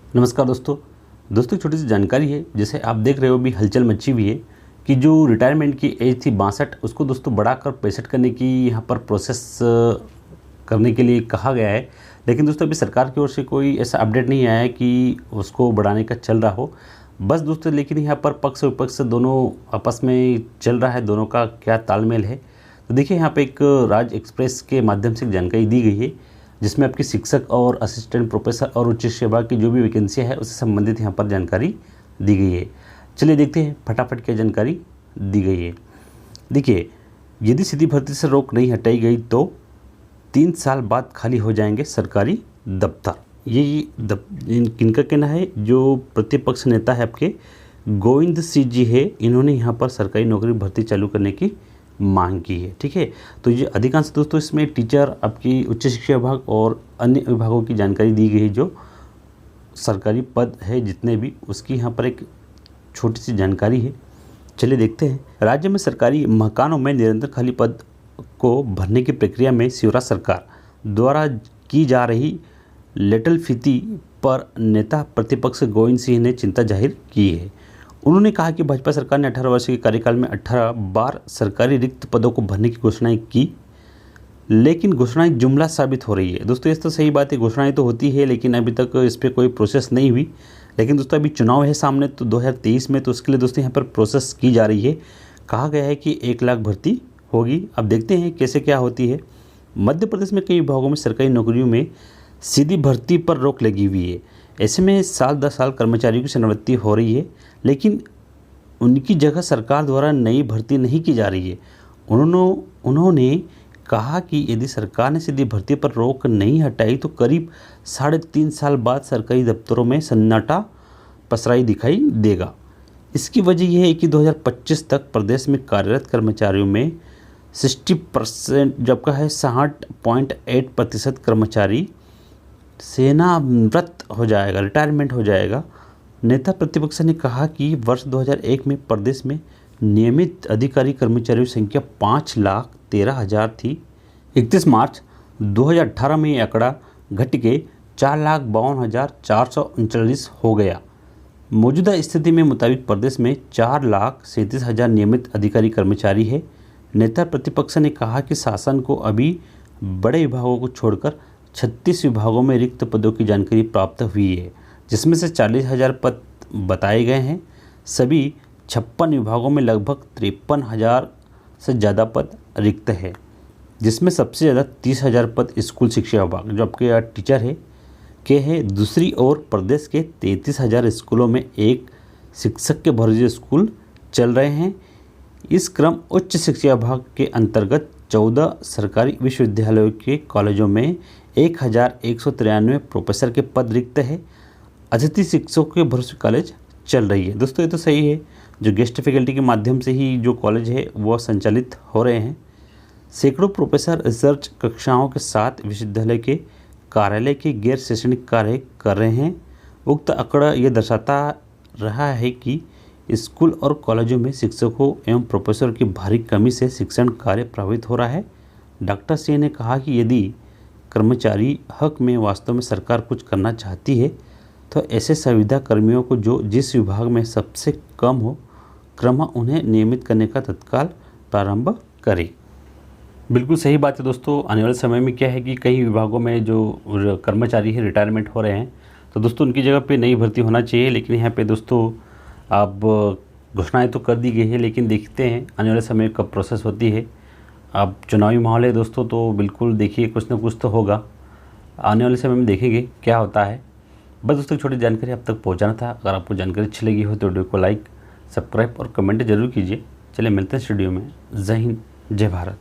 नमस्कार दोस्तों एक छोटी सी जानकारी है। जैसे आप देख रहे हो अभी हलचल मची हुई है कि जो रिटायरमेंट की एज थी 62 उसको दोस्तों बढ़ाकर 65 करने की यहाँ पर प्रोसेस करने के लिए कहा गया है। लेकिन दोस्तों अभी सरकार की ओर से कोई ऐसा अपडेट नहीं आया है कि उसको बढ़ाने का चल रहा हो। बस दोस्तों लेकिन यहाँ पर पक्ष और विपक्ष दोनों आपस में चल रहा है, दोनों का क्या तालमेल है। तो देखिए यहाँ पे एक राज एक्सप्रेस के माध्यम से जानकारी दी गई है जिसमें आपकी शिक्षक और असिस्टेंट प्रोफेसर और उच्च शिक्षा विभाग की जो भी वैकेंसियाँ है उससे संबंधित यहाँ पर जानकारी दी गई है। चलिए देखते हैं फटाफट क्या जानकारी दी गई है। देखिए, यदि सीधी भर्ती से रोक नहीं हटाई गई तो 3 साल बाद खाली हो जाएंगे सरकारी दफ्तर। ये किनका कहना है? जो प्रतिपक्ष नेता है आपके गोविंद सिंह जी है, इन्होंने यहाँ पर सरकारी नौकरी भर्ती चालू करने की मांग की है। ठीक है, तो ये अधिकांश दोस्तों इसमें टीचर, आपकी उच्च शिक्षा विभाग और अन्य विभागों की जानकारी दी गई है। जो सरकारी पद है जितने भी, उसकी यहाँ पर एक छोटी सी जानकारी है। चलिए देखते हैं। राज्य में सरकारी मकानों में निरंतर खाली पद को भरने की प्रक्रिया में शिवराज सरकार द्वारा की जा रही लेटल फीती पर नेता प्रतिपक्ष गोविंद सिंह ने चिंता जाहिर की है। उन्होंने कहा कि भाजपा सरकार ने 18 वर्ष के कार्यकाल में 18 बार सरकारी रिक्त पदों को भरने की घोषणाएं की, लेकिन घोषणाएं जुमला साबित हो रही है। दोस्तों ये तो सही बात है, घोषणाएं तो होती है लेकिन अभी तक इस पर कोई प्रोसेस नहीं हुई। लेकिन दोस्तों अभी चुनाव है सामने, तो 2023 में, तो उसके लिए दोस्तों यहाँ पर प्रोसेस की जा रही है। कहा गया है कि 1 लाख भर्ती होगी। अब देखते हैं कैसे क्या होती है। मध्य प्रदेश में कई विभागों में सरकारी नौकरियों में सीधी भर्ती पर रोक लगी हुई है। ऐसे में साल 10 साल कर्मचारियों की सेवानिवृत्ति हो रही है, लेकिन उनकी जगह सरकार द्वारा नई भर्ती नहीं की जा रही है। उन्होंने कहा कि यदि सरकार ने सीधी भर्ती पर रोक नहीं हटाई तो करीब 3.5 साल बाद सरकारी दफ्तरों में सन्नाटा पसराई दिखाई देगा। इसकी वजह यह है कि 2025 तक प्रदेश में कार्यरत कर्मचारियों में 60% जबकि है 60.8% कर्मचारी सेवानिवृत्त हो जाएगा, रिटायरमेंट हो जाएगा। नेता प्रतिपक्ष ने कहा कि वर्ष 2001 में प्रदेश में नियमित अधिकारी कर्मचारियों की संख्या 5,13,000 थी। 31 मार्च 2018 में ये आंकड़ा घट के 4,52,439 हो गया। मौजूदा स्थिति में मुताबिक प्रदेश में 4,37,000 नियमित अधिकारी कर्मचारी है। नेता प्रतिपक्ष ने कहा कि शासन को अभी बड़े विभागों को छोड़कर 36 विभागों में रिक्त पदों की जानकारी प्राप्त हुई है, जिसमें से 40,000 पद बताए गए हैं। सभी 56 विभागों में लगभग 53,000 से ज़्यादा पद रिक्त है, जिसमें सबसे ज़्यादा 30,000 पद स्कूल शिक्षा विभाग जो आपके टीचर है के हैं। दूसरी ओर प्रदेश के 33,000 स्कूलों में एक शिक्षक के भरोसे स्कूल चल रहे हैं। इस क्रम उच्च शिक्षा विभाग के अंतर्गत 14 सरकारी विश्वविद्यालयों के कॉलेजों में 1,193 प्रोफेसर के पद रिक्त है। अतिथि शिक्षकों के भरोसे कॉलेज चल रही है। दोस्तों ये तो सही है, जो गेस्ट फैकल्टी के माध्यम से ही जो कॉलेज है वो संचालित हो रहे हैं। सैकड़ों प्रोफेसर रिसर्च कक्षाओं के साथ विश्वविद्यालय के कार्यालय के गैर शैक्षणिक कार्य कर रहे हैं। उक्त आंकड़ा यह दर्शाता रहा है कि स्कूल और कॉलेजों में शिक्षकों एवं प्रोफेसर की भारी कमी से शिक्षण कार्य प्रभावित हो रहा है। डॉक्टर सिंह ने कहा कि यदि कर्मचारी हक में वास्तव में सरकार कुछ करना चाहती है तो ऐसे संविदा कर्मियों को जो जिस विभाग में सबसे कम हो क्रमशः उन्हें नियमित करने का तत्काल प्रारंभ करे। बिल्कुल सही बात है दोस्तों। आने वाले समय में क्या है कि कई विभागों में जो कर्मचारी है रिटायरमेंट हो रहे हैं, तो दोस्तों उनकी जगह पे नई भर्ती होना चाहिए। लेकिन यहाँ पे दोस्तों अब घोषणाएं तो कर दी गई है, लेकिन देखते हैं आने वाले समय कब प्रोसेस होती है। अब चुनावी माहौल है दोस्तों, तो बिल्कुल देखिए कुछ ना कुछ तो होगा। आने वाले समय में देखेंगे क्या होता है। बस दोस्तों छोटी जानकारी आप तक पहुंचाना था। अगर आपको जानकारी अच्छी लगी हो तो वीडियो को लाइक, सब्सक्राइब और कमेंट जरूर कीजिए। चलिए मिलते हैं स्टूडियो में। जय हिंद, जय भारत।